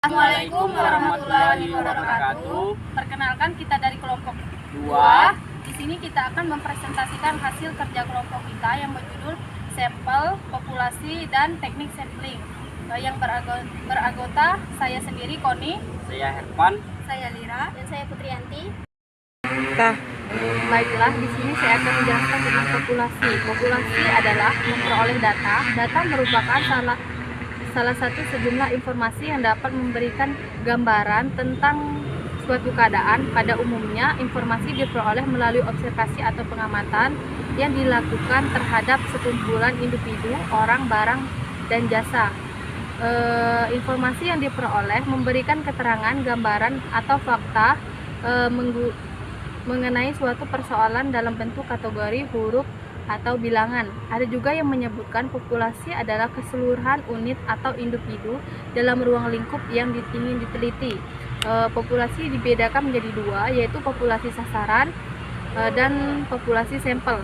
Assalamualaikum warahmatullahi wabarakatuh. Perkenalkan, kita dari kelompok 2. Di sini kita akan mempresentasikan hasil kerja kelompok kita yang berjudul sampel, populasi, dan teknik sampling. Yang beragota saya sendiri, Koni, saya Herpan, saya Lira, dan saya Putrianti. Baiklah, di sini saya akan menjelaskan tentang populasi. Populasi adalah memperoleh data. Data merupakan salah satu sejumlah informasi yang dapat memberikan gambaran tentang suatu keadaan. Pada umumnya, informasi diperoleh melalui observasi atau pengamatan yang dilakukan terhadap sekumpulan individu, orang, barang, dan jasa. Informasi yang diperoleh memberikan keterangan, gambaran, atau fakta mengenai suatu persoalan dalam bentuk kategori, huruf, atau bilangan. Ada juga yang menyebutkan populasi adalah keseluruhan unit atau individu dalam ruang lingkup yang ingin diteliti. Populasi dibedakan menjadi dua, yaitu populasi sasaran dan populasi sampel.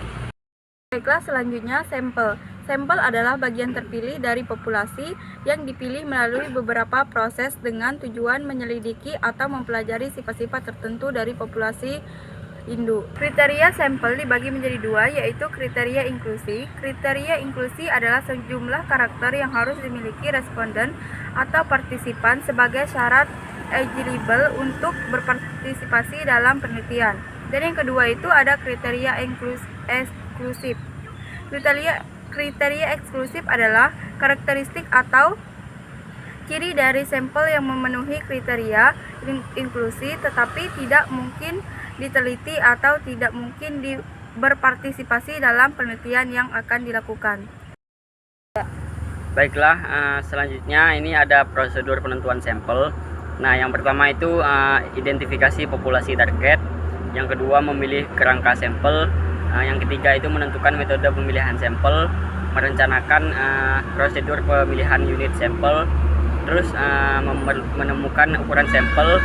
Baiklah, selanjutnya sampel. Sampel adalah bagian terpilih dari populasi yang dipilih melalui beberapa proses dengan tujuan menyelidiki atau mempelajari sifat-sifat tertentu dari populasi induk. Kriteria sampel dibagi menjadi dua, yaitu kriteria inklusi. Kriteria inklusi adalah sejumlah karakter yang harus dimiliki responden atau partisipan sebagai syarat eligible untuk berpartisipasi dalam penelitian. Dan yang kedua itu ada kriteria eksklusif. Kriteria eksklusif adalah karakteristik atau ciri dari sampel yang memenuhi kriteria inklusi tetapi tidak mungkin diteliti atau tidak mungkin berpartisipasi dalam penelitian yang akan dilakukan. Baiklah, selanjutnya ini ada prosedur penentuan sampel. Nah, yang pertama itu identifikasi populasi target. Yang kedua memilih kerangka sampel. Yang ketiga itu menentukan metode pemilihan sampel, merencanakan prosedur pemilihan unit sampel, terus menemukan ukuran sampel,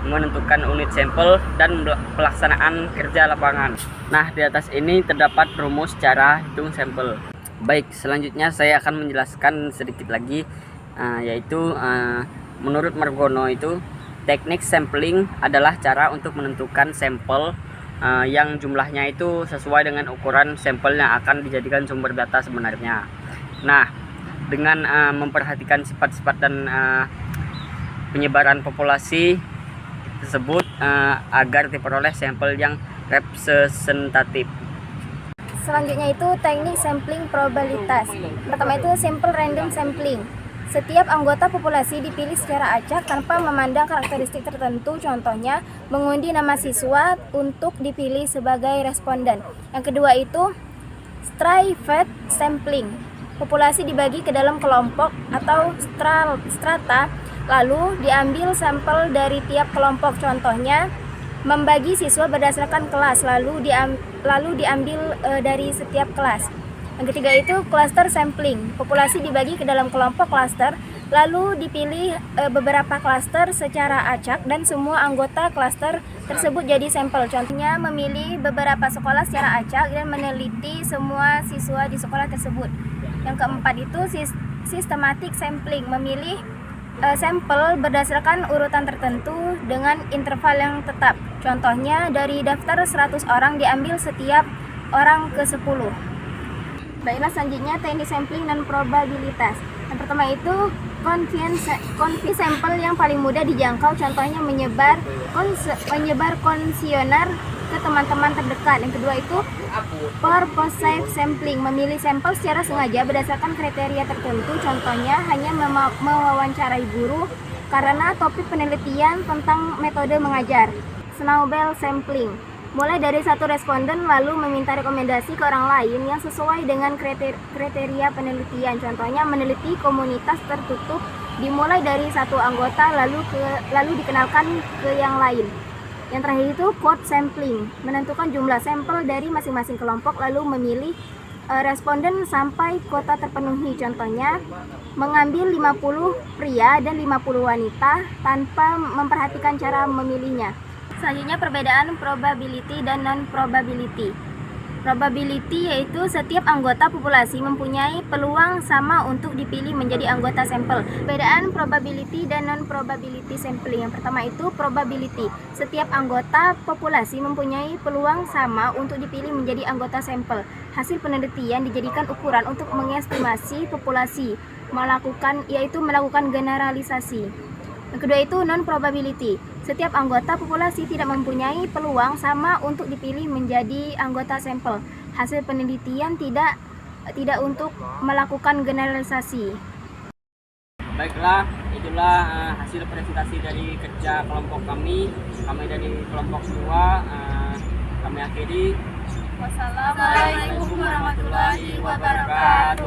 menentukan unit sampel, dan pelaksanaan kerja lapangan. Nah, di atas ini terdapat rumus cara hitung sampel. Baik, selanjutnya saya akan menjelaskan sedikit lagi, yaitu menurut Margono itu teknik sampling adalah cara untuk menentukan sampel yang jumlahnya itu sesuai dengan ukuran sampel yang akan dijadikan sumber data sebenarnya. Nah, dengan memperhatikan sifat-sifat dan penyebaran populasi tersebut agar diperoleh sampel yang representatif. Selanjutnya itu teknik sampling probabilitas. Pertama itu sample random sampling. Setiap anggota populasi dipilih secara acak tanpa memandang karakteristik tertentu, contohnya mengundi nama siswa untuk dipilih sebagai responden. Yang kedua itu stratified sampling. Populasi dibagi ke dalam kelompok atau strata, lalu diambil sampel dari tiap kelompok, contohnya membagi siswa berdasarkan kelas, lalu diambil dari setiap kelas. Yang ketiga itu cluster sampling. Populasi dibagi ke dalam kelompok cluster, lalu dipilih beberapa cluster secara acak dan semua anggota cluster tersebut jadi sampel. Contohnya memilih beberapa sekolah secara acak dan meneliti semua siswa di sekolah tersebut. Yang keempat itu systematic sampling. Memilih sampel berdasarkan urutan tertentu dengan interval yang tetap. Contohnya dari daftar 100 orang diambil setiap orang ke 10. Baiklah, selanjutnya teknik sampling dan probabilitas. Yang pertama itu confidence sampel yang paling mudah dijangkau, contohnya menyebar konsioner ke teman-teman terdekat. Yang kedua itu purposive sampling, memilih sampel secara sengaja berdasarkan kriteria tertentu, contohnya hanya mewawancarai guru karena topik penelitian tentang metode mengajar. Snowball sampling, mulai dari satu responden lalu meminta rekomendasi ke orang lain yang sesuai dengan kriteria penelitian. Contohnya meneliti komunitas tertutup, dimulai dari satu anggota lalu dikenalkan ke yang lain. Yang terakhir itu quote sampling, menentukan jumlah sampel dari masing-masing kelompok lalu memilih responden sampai kuota terpenuhi. Contohnya mengambil 50 pria dan 50 wanita tanpa memperhatikan cara memilihnya. Selanjutnya perbedaan probability dan non-probability. Probability yaitu setiap anggota populasi mempunyai peluang sama untuk dipilih menjadi anggota sampel. Perbedaan probability dan non-probability sampling. Yang pertama itu probability. Setiap anggota populasi mempunyai peluang sama untuk dipilih menjadi anggota sampel. Hasil penelitian dijadikan ukuran untuk mengestimasi populasi, melakukan generalisasi. Yang kedua itu non-probability. Setiap anggota populasi tidak mempunyai peluang sama untuk dipilih menjadi anggota sampel. Hasil penelitian tidak untuk melakukan generalisasi. Baiklah, itulah hasil presentasi dari kerja kelompok kami. Kami dari kelompok 2. Kami akhiri. Wassalamualaikum warahmatullahi wabarakatuh.